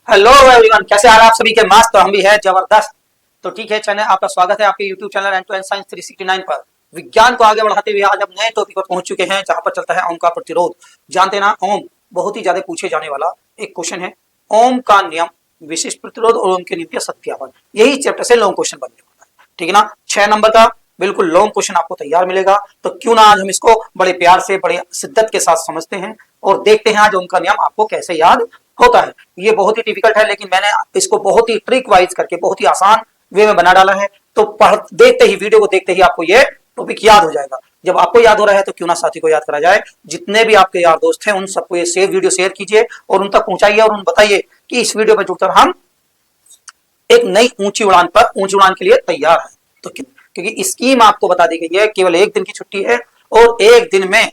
Hello everyone, कैसे हाल आप सभी के? मस्त। तो हम भी है जबरदस्त। तो ठीक है, चैनल आपका स्वागत है आपके YouTube channel end to end science 369 पर। विज्ञान को आगे बढ़ाते हुए आज हम नए टॉपिक पर पहुंच चुके हैं, जहां पर चलता है ओम का प्रतिरोध। जानते ना, ओम बहुत ही ज्यादा पूछे जाने वाला एक क्वेश्चन है। ओम का नियम, विशिष्ट प्रतिरोध और ओम के नियम का सत्यापन, यही चैप्टर से लॉन्ग क्वेश्चन बनने वाला है। ठीक है ना? 6 नंबर का बिल्कुल लॉन्ग क्वेश्चन आपको तैयार मिलेगा। तो क्यों ना आज हम इसको बड़े प्यार से, बड़े शिद्दत के साथ समझते हैं और देखते हैं आज ओम का नियम आपको कैसे याद होता है। ये बहुत ही डिफिकल्ट है, लेकिन मैंने इसको बहुत ही ट्रिक वाइज करके बहुत ही आसान वे में बना डाला है। तो पढ़ देखते ही, वीडियो को देखते ही आपको ये टॉपिक याद हो जाएगा। जब आपको याद हो रहा है तो क्यों ना साथी को याद करा जाए। जितने भी आपके यार दोस्त हैं उन सबको ये वीडियो शेयर कीजिए और उन तक पहुंचाइए और उन बताइए कि इस वीडियो में जुड़कर हम एक नई ऊंची उड़ान के लिए तैयार है। तो क्योंकि स्कीम आपको बता दी गई है, केवल एक दिन की छुट्टी है और एक दिन में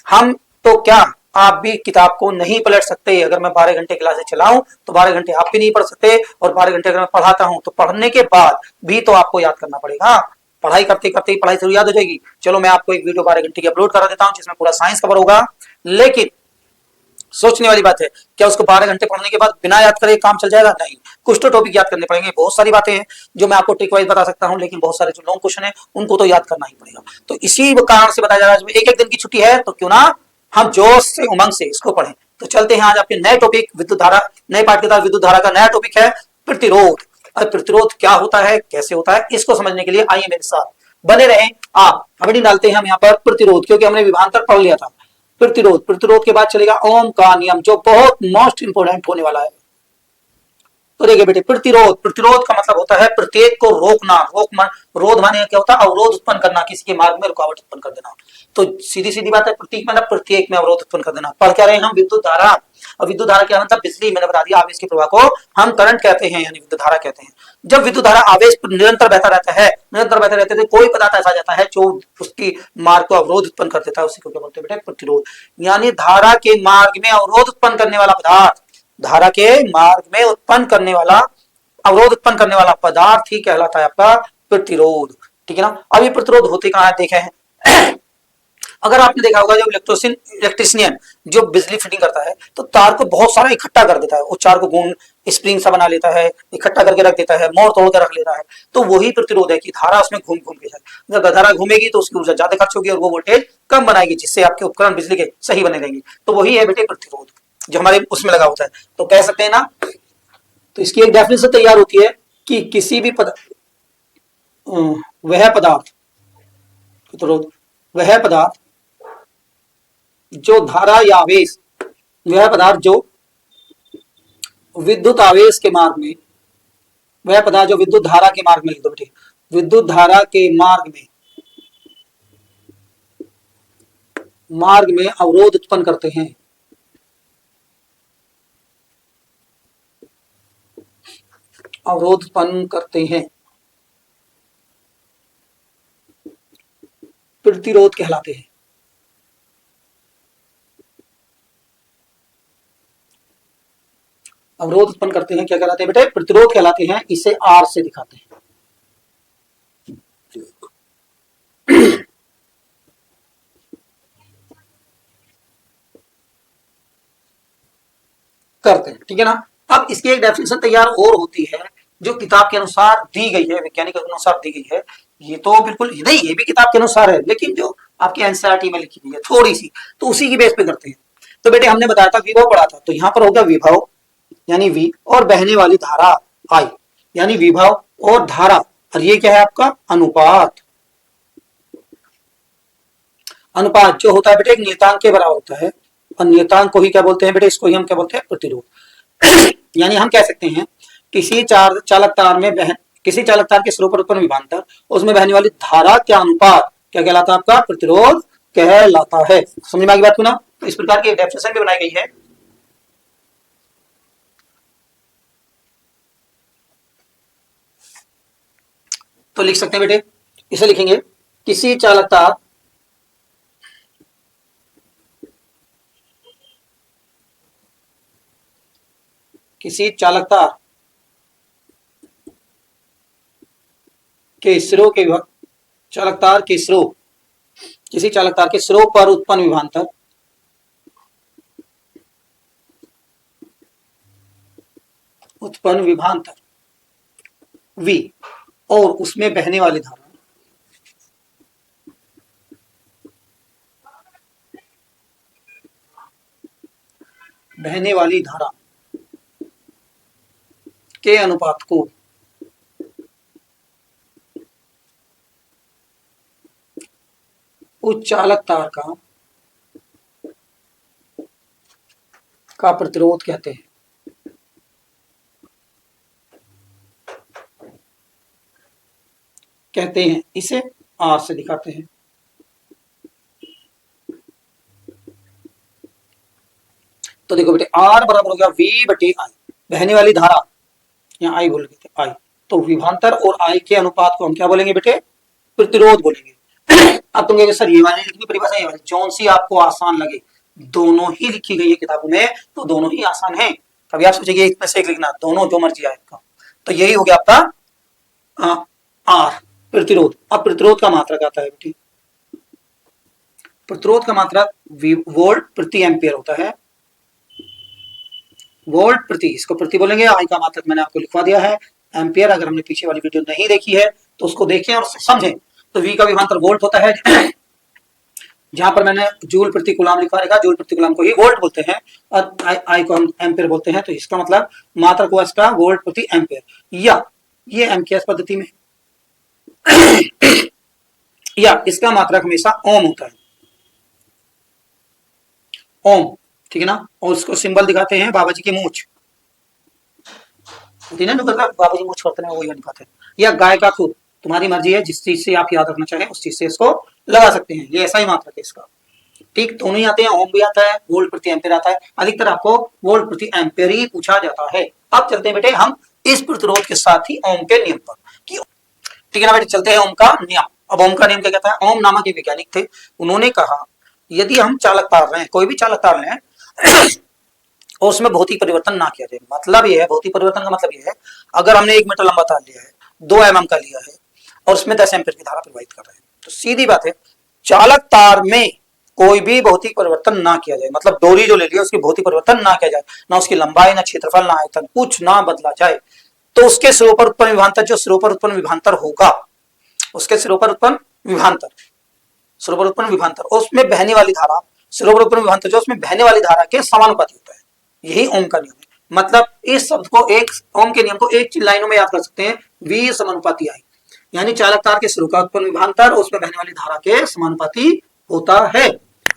हम तो क्या, आप भी किताब को नहीं पलट सकते। अगर मैं 12 घंटे क्लासेस चलाऊं तो 12 घंटे आप भी नहीं पढ़ सकते, और 12 घंटे अगर मैं पढ़ाता हूं तो पढ़ने के बाद भी तो आपको याद करना पड़ेगा। पढ़ाई करते करते ही पढ़ाई जरूर याद हो जाएगी। चलो मैं आपको एक वीडियो 12 घंटे की अपलोड करा देता हूं जिसमें पूरा साइंस कवर होगा। लेकिन सोचने वाली बात है, क्या उसको 12 घंटे पढ़ने के बाद बिना याद करे काम चल जाएगा? नहीं, कुछ तो टॉपिक याद करने पड़ेंगे। बहुत सारी बातें हैं जो मैं आपको ट्रिक वाइज बता सकता हूं, लेकिन बहुत सारे जो लॉन्ग क्वेश्चन है उनको तो याद करना ही पड़ेगा। तो इसी कारण से बताया जा रहा है, एक एक दिन की छुट्टी है तो क्यों ना हम जोश से, उमंग से इसको पढ़ें। तो चलते हैं आज आपके नए टॉपिक विद्युत धारा, नए पाठ के साथ विद्युत धारा का नया टॉपिक है प्रतिरोध। अब प्रतिरोध क्या होता है, कैसे होता है, इसको समझने के लिए आइए मेरे साथ बने रहें आप। अभी नहीं डालते हैं हम यहाँ पर प्रतिरोध, क्योंकि हमने विभांतर पढ़ लिया था। प्रतिरोध के बाद चलेगा ओम का नियम, जो बहुत मोस्ट इंपोर्टेंट होने वाला है। तो देखिए बेटे, प्रतिरोध का मतलब होता है प्रत्येक को रोकना। रोध माने क्या होता है? अवरोध उत्पन्न करना, किसी के मार्ग में रुकावट उत्पन्न कर देना। तो सीधी सीधी बात है, प्रतीक मतलब प्रत्येक में अवरोध उत्पन्न कर देना। पढ़ क्या रहे हैं हम? विद्युत धारा। और विद्युत धारा क्या मतलब? बिजली। मैंने बता दिया, आवेश के प्रवाह को हम करंट कहते हैं, यानी विद्युत धारा कहते हैं। जब विद्युत धारा आवेश निरंतर बहता रहता है, निरंतर बहते रहते थे, कोई पदार्थ ऐसा जाता है जो उसकी मार्ग को अवरोध उत्पन्न कर देता है, उसी को क्या बोलते हैं बेटे? प्रतिरोध। यानी धारा के मार्ग में अवरोध उत्पन्न करने वाला पदार्थ, धारा के मार्ग में उत्पन्न करने वाला, अवरोध उत्पन्न करने वाला पदार्थ ही कहलाता है आपका प्रतिरोध। ठीक है ना? अब ये प्रतिरोध होते कहां है देखे हैं। अगर आपने देखा होगा, जब इलेक्ट्रिशियन जो बिजली फिटिंग करता है तो तार को बहुत सारा इकट्ठा कर देता है, वो तार को घूम स्प्रिंग सा बना लेता है, इकट्ठा करके रख देता है, मोड़ तोड़ कर रख लेता है। तो वही प्रतिरोध है कि धारा उसमें घूम घूम के जाए। जब धारा घूमेगी तो उसकी ऊर्जा ज्यादा खर्च होगी और वो वोल्टेज कम बनाएगी, जिससे आपके उपकरण बिजली के सही बने रहेंगे। तो वही है बेटे प्रतिरोध, जो हमारे उसमें लगा होता है। तो कह सकते हैं ना, तो इसकी एक डेफिनेशन तैयार होती है कि किसी भी वह पदार्थ, प्रतिरोध वह पदार्थ जो धारा या आवेश, वह पदार्थ जो विद्युत आवेश के मार्ग में, वह पदार्थ जो विद्युत धारा के मार्ग में, लिख दो बेटे, विद्युत धारा के मार्ग में अवरोध उत्पन्न करते हैं। अवरोध उत्पन्न करते हैं, प्रतिरोध कहलाते हैं। अवरोध उत्पन्न करते हैं क्या कहलाते हैं बेटे? प्रतिरोध कहलाते हैं। इसे आर से दिखाते हैं। करते हैं, ठीक है ना? अब इसकी एक डेफिनेशन तैयार और होती है, जो किताब के अनुसार दी गई है, वैज्ञानिक के अनुसार दी गई है। ये तो बिल्कुल नहीं, ये भी किताब के अनुसार है, लेकिन जो आपकी एनसीईआरटी में लिखी गई है थोड़ी सी, तो उसी की बेस पे करते हैं। तो बेटे हमने बताया था, विभव पढ़ा था, तो यहाँ पर हो गया विभव यानी वी, और बहने वाली धारा आई, यानी विभव और धारा। और ये क्या है आपका? अनुपात। अनुपात जो होता है बेटे एक नियतांक के बराबर होता है, और नियतांक को ही क्या बोलते हैं बेटे? इसको ही हम क्या बोलते हैं? प्रतिरोध। यानी हम कह सकते हैं किसी चालक तार में किसी चालक तार के स्रोत पर उत्पन्न विभवांतर, उसमें बहने वाली धारा का अनुपात क्या कहलाता है? आपका प्रतिरोध कहलाता है। समझ में आ गई बात को ना? तो इस प्रकार की डेफिनेशन भी बनाई गई है। तो लिख सकते हैं बेटे, इसे लिखेंगे किसी चालक तार किसी चालक तार के स्रोत के चालक तार के स्रोत, किसी चालक तार के स्रोत पर उत्पन्न विभवांतर उत्पन्न विभवांतर V और उसमें बहने वाली धारा के अनुपात को उस चालक तार का प्रतिरोध कहते हैं। इसे R से दिखाते हैं। तो देखो बेटे R बराबर हो गया V बटे I, बहने वाली धारा, यहाँ I बोल गए थे I, तो विभवांतर और I के अनुपात को हम क्या बोलेंगे बेटे? प्रतिरोध बोलेंगे। अब तुम कहोगे सर ये वाली लिखनी परिभाषा, ये वाली, जौन सी आपको आसान लगे, दोनों ही लिखी गई है किताबों में, तो दोनों ही आसान है। कभी आप सोचेंगे एक में से एक लिखना, दोनों जो मर्जी आए आपका। तो यही हो गया आपका R प्रतिरोध। अब प्रतिरोध का मात्रक आता है बेटी, प्रतिरोध का मात्रक वोल्ट प्रति एम्पियर होता है। वोल्ट प्रति, इसको प्रति बोलेंगे। आई का मात्रक मैंने आपको लिखवा दिया है एम्पियर। अगर हमने पीछे वाली वीडियो नहीं देखी है तो उसको देखें और समझें। तो V का विभवांतर वोल्ट होता है। जहां पर मैंने जूल प्रति कूलम लिखवा रखा, जूल प्रति कूलम को ही वोल्ट बोलते हैं और आई को हम एम्पियर बोलते हैं। तो इसका मतलब मात्रक हुआ इसका वोल्ट प्रति एम्पियर, या ये एमकेएस पद्धति में या इसका मात्रक हमेशा ओम होता है, ओम, ठीक है ना। और उसको सिंबल दिखाते हैं बाबा जी की मूंछ, बाबा जी मूंछ करते हैं, वही दिखाते हैं। या गाय का खूर, तुम्हारी मर्जी है, जिस चीज से आप याद रखना चाहें उस चीज से इसको लगा सकते हैं। ये ऐसा ही मात्रक है इसका, ठीक। दोनों ही आते हैं, ओम भी आता है, वोल्ट प्रति एम्पियर आता है। अधिकतर आपको वोल्ट प्रति एम्पियर ही पूछा जाता है। अब चलते हैं बेटे हम इस प्रतिरोध के साथ ही ओम के नियम पर, ठीक है ना बेटे। चलते हैं ओम का नियम। अब ओम का नियम क्या कहता है? ओम नामक एक वैज्ञानिक थे, उन्होंने कहा यदि हम चालक तार लें, कोई भी चालक तार लें और उसमें भौतिक परिवर्तन ना किया जाए, मतलब ये है, भौतिक परिवर्तन का मतलब ये है, अगर हमने 1 मीटर लंबा तार लिया है, 2 mm का लिया है और उसमें 10 एम्पीयर की धारा प्रवाहित कर रहे हैं, तो सीधी बात है चालक तार में कोई भी भौतिक परिवर्तन ना किया जाए, मतलब डोरी जो ले लिया उसकी भौतिक परिवर्तन ना किया जाए, ना उसकी लंबाई, ना क्षेत्रफल, ना आयतन, कुछ ना बदला जाए, तो उसके सिरों पर उत्पन्न विभवांतर, जो सिरों पर उत्पन्न विभवांतर होगा, उसके सिरों पर उत्पन्न विभवांतर, सिरों पर उत्पन्न विभवांतर, उसमें बहने वाली धारा, सिरों पर उत्पन्न विभवांतर जो उसमें बहने वाली धारा के समानुपाती होता है। यही ओम का नियम है। मतलब इस शब्द को, एक ओम के नियम को एक लाइनों में याद कर सकते हैं, V समानुपाती I, यानी चालक तार के सिरों का उत्पन्न विभवांतर उसमें बहने वाली धारा के समानुपाती होता है।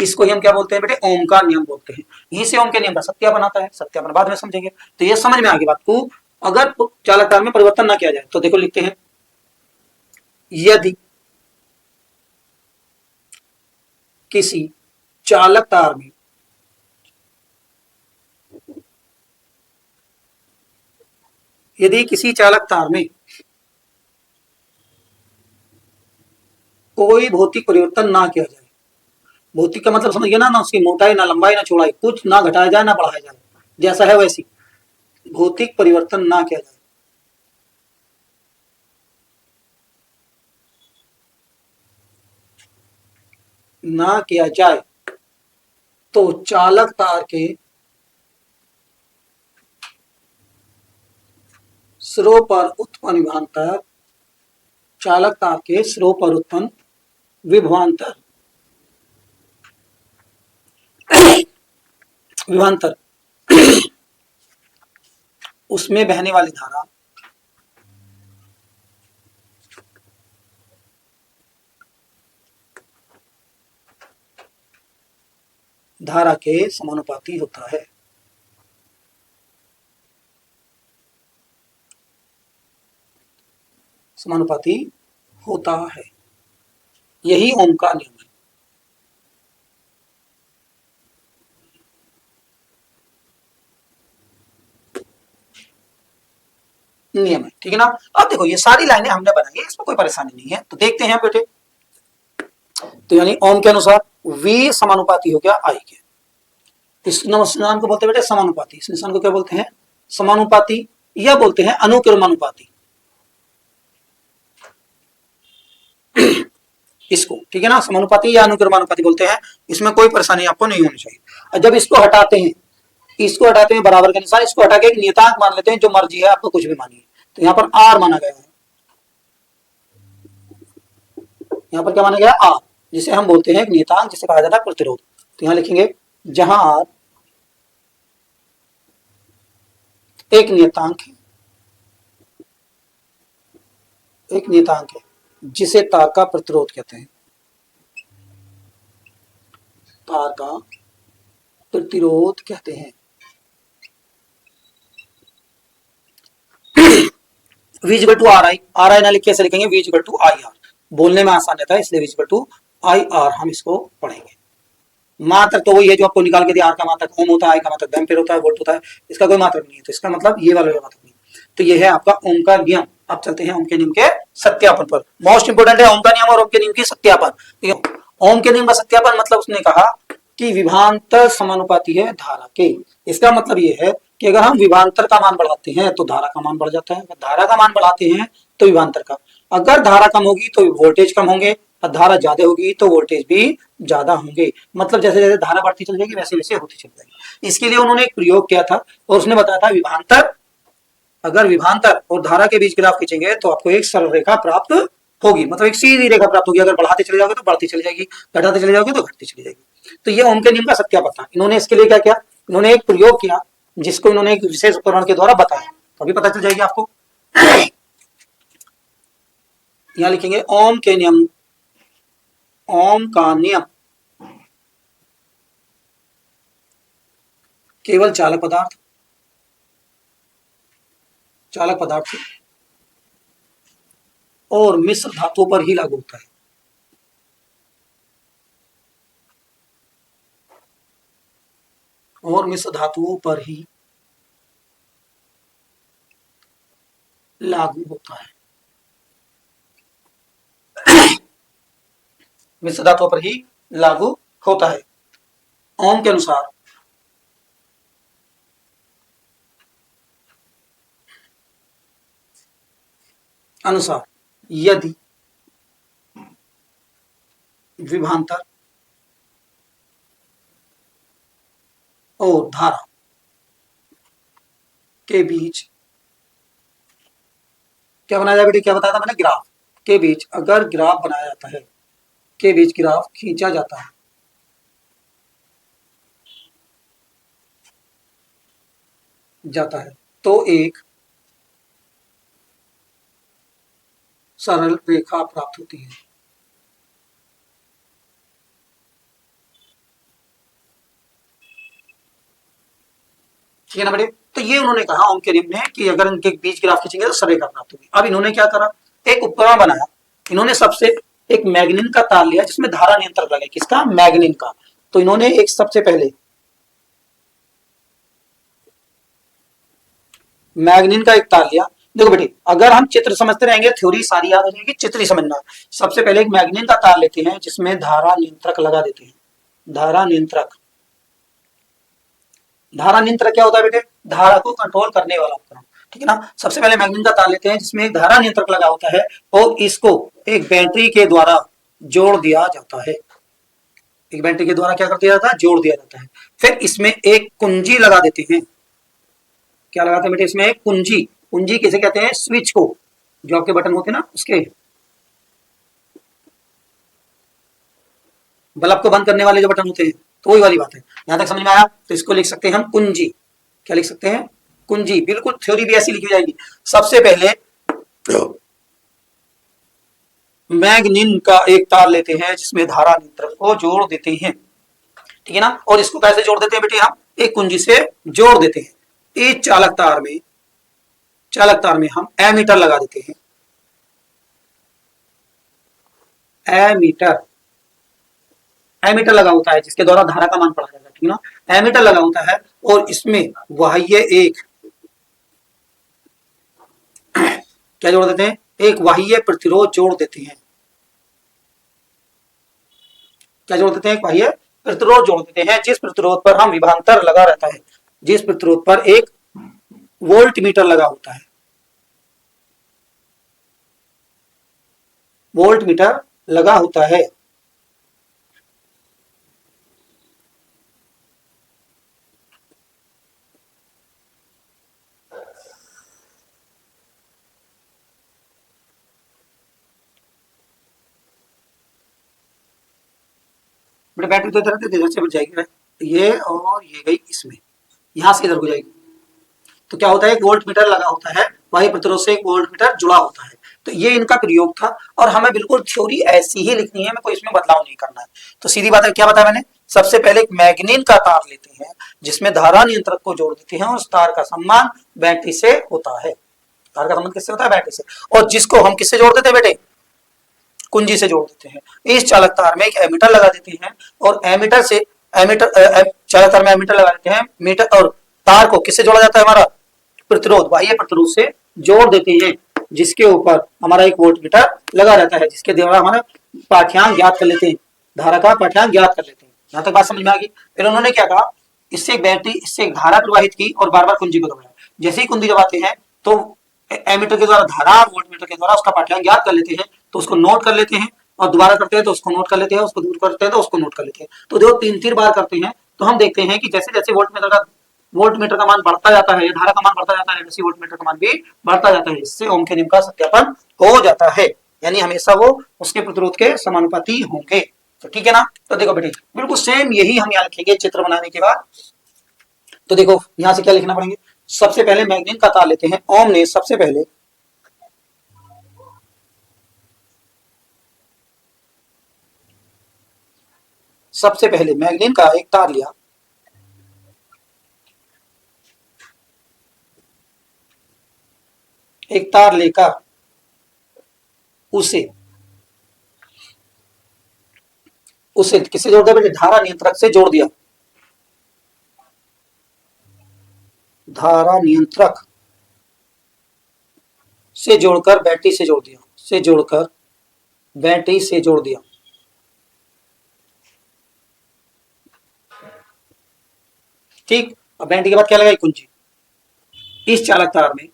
इसको ही हम क्या बोलते हैं बेटे? ओम का नियम बोलते हैं। यहीं से ओम के नियम का सत्यापन आता है, सत्यापन बाद में समझेंगे। तो ये समझ में आ गई बात को। अगर चालक तार में परिवर्तन ना किया जाए तो देखो लिखते हैं, यदि किसी चालक तार में कोई भौतिक परिवर्तन ना किया जाए, भौतिक का मतलब समझ गया ना, ना उसकी मोटाई, ना लंबाई, ना चौड़ाई, कुछ ना घटाया जाए ना बढ़ाया जाए, जैसा है वैसी, भौतिक परिवर्तन ना किया जाए, तो चालक तार के सिरों पर उत्पन्न विभवांतर, चालक तार के सिरों पर उत्पन्न विभवांतर उसमें बहने वाली धारा के समानुपाती होता है। समानुपाती होता है, यही ओम का नियम है। नियम है, ठीक है ना। अब देखो ये सारी लाइनें हमने बनाई है, इसमें कोई परेशानी नहीं है। तो देखते हैं बेटे, तो यानी ओम के अनुसार V समानुपाती हो गया I के। इस निशान को बोलते हैं बेटे समानुपाती, इस निशान को क्या बोलते हैं? समानुपाती, या बोलते हैं अनुक्रमानुपाती इसको, ठीक है ना। समानुपाती या अनुक्रमानुपाती बोलते हैं, इसमें कोई परेशानी आपको नहीं होनी चाहिए। और जब इसको हटाते हैं इसको हटाते हैं बराबर का निशान, इसको हटा के एक नियतांक मान लेते हैं, जो मर्जी है आपको कुछ भी मानिए। तो यहाँ पर आर माना गया है, यहाँ पर क्या माना गया आर, जिसे हम बोलते हैं एक नियतांक, जिसे कहा जाता है प्रतिरोध। तो यहाँ लिखेंगे जहां आर एक नियतांक है, एक नियतांक है जिसे तार का प्रतिरोध कहते हैं, तार का प्रतिरोध कहते हैं। V equal to R I, R I ना लिख कैसे लिखेंगे, V equal to I R, बोलने में आसान रहता है इसलिए V equal to I R हम इसको पढ़ेंगे। मात्रक तो वही है जो आपको निकाल के दिया, आर का मात्रक ओम होता है, आई का मात्रक एम्पीयर होता है, वोल्ट होता है, इसका कोई मात्रक नहीं है, तो इसका मतलब ये वाला मात्रक नहीं। तो ये है आपका ओम का नियम। अब चलते हैं ओम के नियम के सत्यापन पर। मोस्ट इंपोर्टेंट है ओम का नियम और ओम के नियम की सत्यापन। ओम के नियम का सत्यापन मतलब उसने कहा कि विभवांतर समानुपाती है धारा के। इसका मतलब ये है कि अगर हम विभवांतर का मान बढ़ाते हैं तो धारा का मान बढ़ जाता है, अगर धारा का मान बढ़ाते हैं तो विभवांतर का, अगर धारा कम होगी तो वोल्टेज कम होंगे, और धारा ज्यादा होगी तो वोल्टेज भी ज्यादा होंगे। मतलब जैसे जैसे धारा बढ़ती चली जाएगी वैसे वैसे होती चली जाएगी। इसके लिए उन्होंने एक प्रयोग किया था और उसने बताया था विभवांतर, अगर विभवांतर और धारा के बीच ग्राफ खींचेंगे तो आपको एक सरल रेखा प्राप्त होगी, मतलब एक सीधी रेखा प्राप्त होगी। अगर बढ़ाते चले जाओगे तो बढ़ती चली जाएगी, घटाते चले जाओगे तो घटती चली जाएगी। तो ये ओम के नियम का सत्यापन था। इन्होंने इसके लिए क्या किया, इन्होंने एक प्रयोग किया जिसको इन्होंने एक विशेष उपकरण के द्वारा बताया, तो अभी पता चल जाएगी आपको। यहां लिखेंगे ओम के नियम, ओम का नियम केवल चालक पदार्थ, चालक पदार्थ और मिश्र धातुओं पर ही लागू होता है। और मिश्र धातुओं पर ही लागू होता है, मिश्र धातुओं पर ही लागू होता है। ओम के अनुसार यदि विभवांतर और धारा के बीच, क्या बनाया जाए बेटे, क्या बताया था मैंने, ग्राफ के बीच, अगर ग्राफ बनाया जाता है, के बीच ग्राफ खींचा जाता है, तो एक सरल रेखा प्राप्त होती है। ठीक है ना बेटे। तो ये उन्होंने कहा ओम के नियम में कि अगर इनके बीच ग्राफ खींचेंगे तो सरल रेखा प्राप्त होगी। अब इन्होंने क्या करा, एक उपकरण बनाया। इन्होंने सबसे एक मैग्नीन का तार लिया जिसमें धारा नियंत्रक लगे, किसका, मैग्नीन का। तो इन्होंने एक सबसे पहले मैग्नीन का एक तार लिया। देखो बेटे, अगर हम चित्र समझते रहेंगे थ्योरी सारी याद हो जाएगी, चित्र ही समझना। सबसे पहले एक मैग्नीन का तार लेते हैं जिसमें धारा नियंत्रक लगा देते हैं, धारा नियंत्रक। धारा नियंत्रक क्या होता है बेटे, धारा को कंट्रोल करने वाला उपकरण। ठीक है ना। सबसे पहले मैग्नीन का तार लेते हैं जिसमें एक धारा नियंत्रक लगा होता है और इसको एक बैटरी के द्वारा जोड़ दिया जाता है। एक बैटरी के द्वारा क्या कर दिया जाता है, जोड़ दिया जाता है। फिर इसमें एक कुंजी लगा देते हैं। क्या लगाते हैं बेटे, इसमें एक कुंजी। कुंजी किसे कहते हैं, स्विच को, जो आपके बटन होते हैं ना उसके, बल्ब को बंद करने वाले जो बटन होते हैं, तो वही वाली बात है। यहां तक समझ में आया। तो इसको लिख सकते हैं हम कुंजी। क्या लिख सकते हैं, कुंजी। बिल्कुल थ्योरी भी ऐसी लिखी जाएगी। सबसे पहले मैग्नीन का एक तार लेते हैं जिसमें धारा नियंत्रक को जोड़ देते हैं। ठीक है ना। और इसको कैसे जोड़ देते हैं बेटे, हम एक कुंजी से जोड़ देते हैं। इस चालक तार में हम एमीटर लगा देते हैं। एमीटर लगा होता है जिसके द्वारा धारा का मान पढ़ा जाता है। ठीक है ना। एमीटर लगा होता है और इसमें बाह्य एक क्या जोड़ देते हैं, एक बाह्य प्रतिरोध जोड़ देते हैं। क्या जोड़ देते हैं, एक बाह्य प्रतिरोध जोड़ देते हैं, जिस प्रतिरोध पर हम विभवांतर लगा रहता है, जिस प्रतिरोध पर एक वोल्ट मीटर लगा होता है, वोल्ट मीटर लगा होता है। बेटा बैटरी तो इधर से बच जाएगी, ये और ये गई इसमें, यहां से इधर हो जाएगी। तो क्या होता है, एक वोल्ट मीटर लगा होता है, वही प्रतिरोध से एक वोल्ट मीटर जुड़ा होता है। तो ये इनका प्रयोग था और हमें बिल्कुल थ्योरी ऐसी ही लिखनी है, हमें कोई इसमें बदलाव नहीं करना है। तो सीधी बात है, क्या बताया मैंने, सबसे पहले एक मैग्नीन का तार लेते हैं जिसमें धारा नियंत्रक को जोड़ देते हैं और उस तार का सम्मान बैटरी से होता है। तार का संबंध किससे होता है, बैटरी से। और जिसको हम किससे जोड़ देते हैं बेटे, कुंजी से जोड़ देते हैं। इस चालक तार में एक एमीटर लगा देते हैं और एमीटर से चालक तार में एमीटर लगा देते हैं, मीटर और तार को किससे जोड़ा जाता है, हमारा प्रतिरोध, बाह्य प्रतिरोध से जोड़ देते हैं, जिसके ऊपर हमारा एक वोल्ट मीटर लगा रहता है, जिसके द्वारा हमारा पाठ्यांक ज्ञात कर लेते हैं, धारा का पाठ्यांक ज्ञात कर लेते हैं। यहां तक बात समझ में आ गई। फिर उन्होंने क्या कहा, इससे एक बैटरी, इससे एक धारा प्रवाहित की और बार बार कुंजी को दबाया। जैसे ही कुंजी दबाते हैं तो एमीटर के द्वारा धारा, वोल्ट मीटर के द्वारा उसका पाठ्यांक ज्ञात कर लेते हैं, तो उसको नोट कर लेते हैं और दोबारा करते हैं तो उसको नोट कर लेते हैं, उसको दूर करते हैं तो उसको नोट कर लेते हैं। तो जो 3-3 बार करते हैं तो हम देखते हैं कि जैसे जैसे वोल्ट मीटर का मान बढ़ता जाता है, धारा का मान बढ़ता जाता है, वैसे वोल्ट मीटर का मान भी बढ़ता जाता है। इससे ओम के नियम का सत्यापन हो जाता है, यानी हमेशा वो उसके प्रतिरोध के समानुपाती होंगे। तो ठीक है ना। तो देखो बेटी, बिल्कुल सेम यही हम यहाँ लिखेंगे चित्र बनाने के बाद। तो देखो यहां से क्या लिखना पड़ेंगे, सबसे पहले मैग्नीन का तार लेते हैं। ओम ने सबसे पहले मैग्नीन का एक तार लिया, एक तार लेकर उसे उसे किससे जोड़ दिया बेटे, धारा नियंत्रक से जोड़ दिया, धारा नियंत्रक से जोड़कर बैटरी से जोड़ दिया, से जोड़कर बैटरी से जोड़ दिया। ठीक, अब बैटरी के बाद क्या लगाई, कुंजी। इस चालक तार में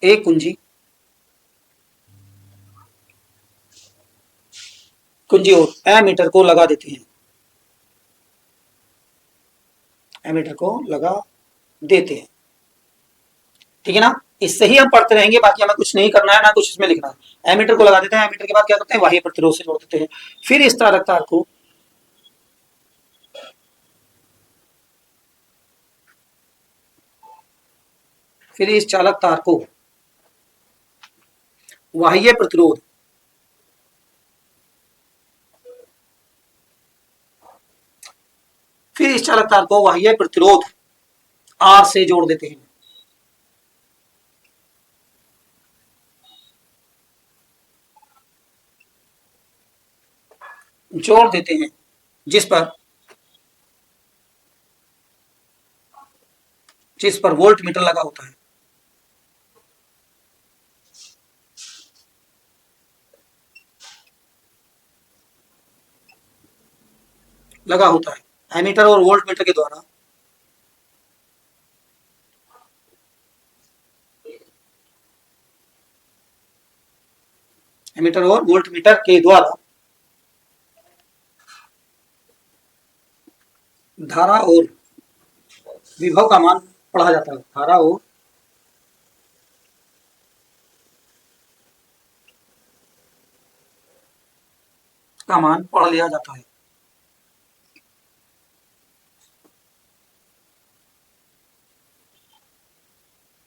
एक कुंजी, कुंजी और एमीटर को लगा देते हैं, एमीटर को लगा देते हैं। ठीक है ना। इससे ही हम पढ़ते रहेंगे, बाकी हमें कुछ नहीं करना है, ना कुछ इसमें लिखना है। एमीटर को लगा देते हैं, एमीटर के बाद क्या करते हैं, बाह्य प्रतिरोध से जोड़ देते हैं। फिर इस चालक तार को फिर इस चालक तार को बाह्य प्रतिरोध फिर इस चालक तार को बाह्य प्रतिरोध आर से जोड़ देते हैं, जोड़ देते हैं, जिस पर वोल्ट मीटर लगा होता है, लगा होता है। एमीटर और वोल्ट मीटर के द्वारा एमीटर और वोल्ट मीटर के द्वारा धारा और विभव का मान पढ़ा जाता है, धारा और का मान पढ़ लिया जाता है।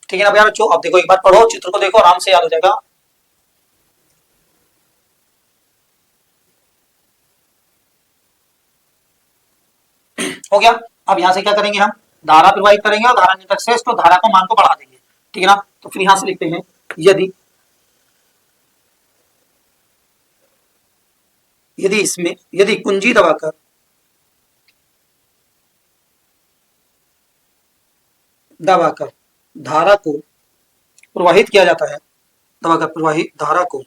ठीक है ना भैया बच्चों, अब देखो एक बार पढ़ो, चित्र को देखो, आराम से याद हो जाएगा। हो गया। अब यहां से क्या करेंगे, हम धारा प्रवाहित करेंगे और धारा नियंत्रक से इसको धारा को मान को बढ़ा देंगे। ठीक है ना। तो फिर यहां से लिखते हैं, यदि यदि इसमें यदि कुंजी दबाकर धारा को प्रवाहित किया जाता है, दबाकर प्रवाहित धारा को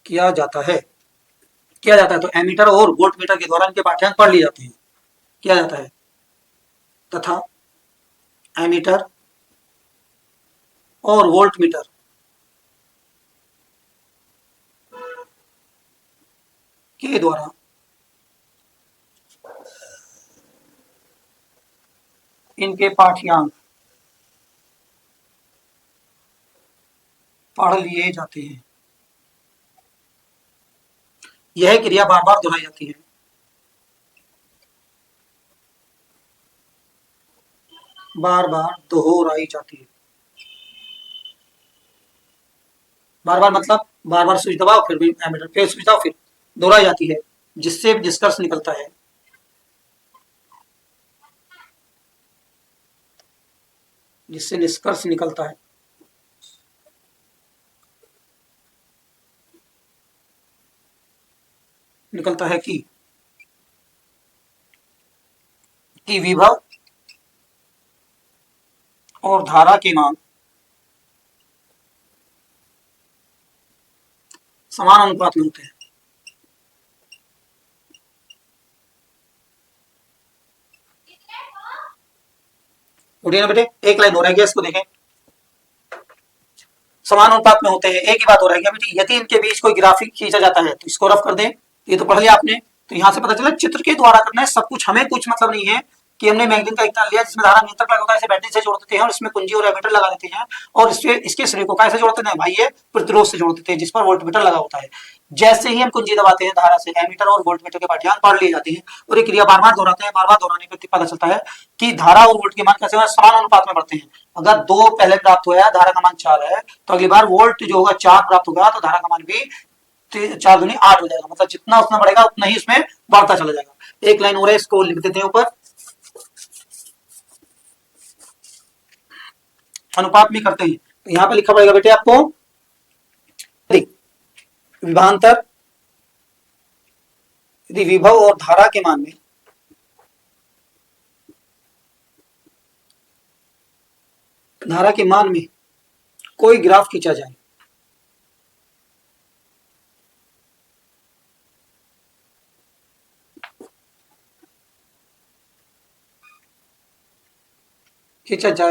किया जाता है तो एमीटर और वोल्ट मीटर के द्वारा इनके पाठ्यांक पढ़ लिए जाते हैं, किया जाता है, तथा एमीटर और वोल्ट मीटर के द्वारा इनके पाठ्यांक पढ़ लिए जाते हैं। यह क्रिया बार बार दोहराई जाती है। बार बार दोहराई जाती है। बार बार मतलब बार बार स्विच दबाओ फिर भी एमीटर, फिर स्विच दबाओ फिर दोहराई जाती है, जिससे निष्कर्ष निकलता है। जिससे निष्कर्ष निकलता है। निकलता है कि विभव और धारा के मान समान अनुपात में होते हैं। उठिए ना बेटे, एक लाइन हो रह गया, इसको देखें। समान अनुपात में होते हैं, एक ही बात हो रही है बेटे। यदि इनके बीच कोई ग्राफिक खींचा जाता है तो इसको रफ कर दें। ये तो पढ़ लिया आपने, तो यहाँ से पता चला चित्र के द्वारा करना है सब कुछ। हमें कुछ मतलब नहीं है कि हमने मैगजीन का एक तार लिया जिसमें धारा नियंत्रक लगा होता है, इसे बैटरी से जोड़ देते हैं और इसमें कुंजी और एमीटर लगा देते हैं और इसके सिरे को कैसे जोड़ते हैं भाई, ये प्रतिरोध से जोड़ देते हैं जिस पर वोल्टमीटर लगा होता है। जैसे ही हम कुंजी दबाते हैं धारा से एमीटर और वोल्टमीटर के पाठ्यांक पढ़ लिए जाते हैं और ये क्रिया बार बार दोहराते हैं। बार बार दोहराने पर पता चलता है कि धारा और वोल्ट के मान कैसे समान अनुपात में बढ़ते हैं। अगर 2 पहले प्राप्त हुआ, धारा का मान 4 है, तो अगली बार वोल्ट जो होगा 4 प्राप्त होगा तो धारा का मान भी 4 दूनी 8 हो जाएगा। मतलब जितना उतना बढ़ेगा उतना ही इसमें बढ़ता चला जाएगा। एक लाइन हो रहा है, इसको लिख देते हैं ऊपर। अनुपात में करते हैं तो यहां पे लिखा पड़ेगा बेटे आपको विभवांतर यदि विभव और धारा के मान में कोई ग्राफ खींचा जाए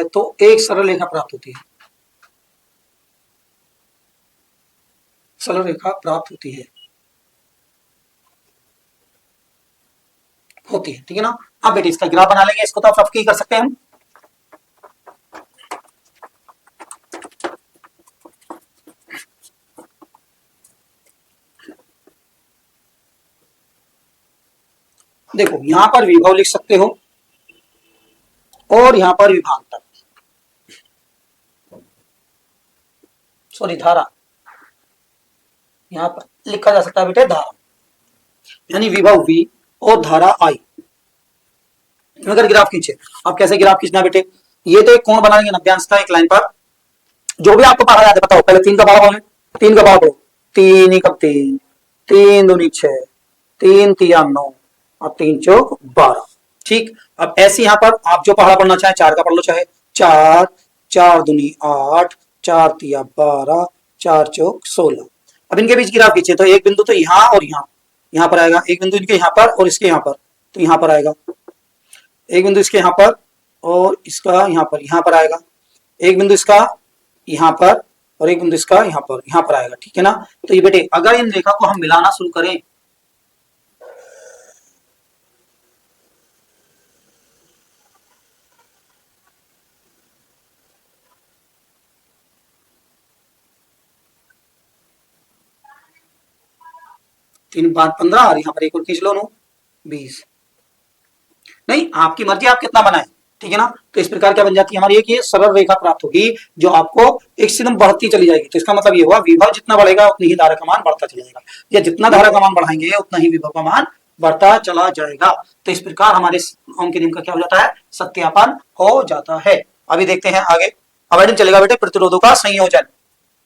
तो एक सरल रेखा प्राप्त होती है। सरल रेखा प्राप्त होती है, ठीक है ना। अब बेटे इसका ग्राफ बना लेंगे, इसको तो आप रफ की कर सकते हैं हम। देखो यहां पर विभव लिख सकते हो और यहां पर विभवांतर, सॉरी धारा, यहां पर लिखा जा सकता है बेटे धारा, यानी विभव V और धारा I। अगर ग्राफ खींचे, अब कैसे ग्राफ खींचना बेटे, ये तो एक कोण बना लेंगे 90 अंश का एक लाइन पर। जो भी आपको पढ़ा जाता है बताओ, पहले 3 का भाव बोले, 3 का भाव दो, 3 एकम 3, 3 दूनी 6, 3 तिया 9 और 3 चौक 12। ठीक, अब ऐसे यहां पर आप जो पहाड़ा पढ़ना चाहे 4 का पढ़ लो, चाहे 4, 4 दूनी 8, 4 तिया 12, 4 चौक 16। अब इनके बीच ग्राफ खींचे तो एक बिंदु तो यहाँ और यहाँ पर आएगा, एक बिंदु इनके यहाँ पर और इसके यहाँ पर, तो यहाँ पर आएगा एक बिंदु, इसके यहाँ पर और इसका यहाँ पर आएगा एक बिंदु, इसका यहाँ पर और एक बिंदु इसका यहाँ पर आएगा। ठीक है ना। तो ये बेटे अगर इन रेखा को हम मिलाना शुरू करें, तीन 5 15 और यहाँ पर एक और खींच लो 9 20। नहीं, आपकी मर्जी आप कितना बनाए, ठीक है ना। तो इस प्रकार क्या बन जाती है हमारी एक ये सरल रेखा प्राप्त होगी जो आपको एक सिर्फ बढ़ती चली जाएगी। तो इसका मतलब ये हुआ विभव जितना बढ़ेगा उतनी ही धारा का मान बढ़ता चला जाएगा, या जितना धारा का मान बढ़ाएंगे उतना ही विभव का मान बढ़ता चला जाएगा। तो इस प्रकार हमारे ओम के नियम का क्या हो जाता है, सत्यापन हो जाता है। अभी देखते हैं आगे। अब चलेगा बेटे प्रतिरोधों का संयोजन।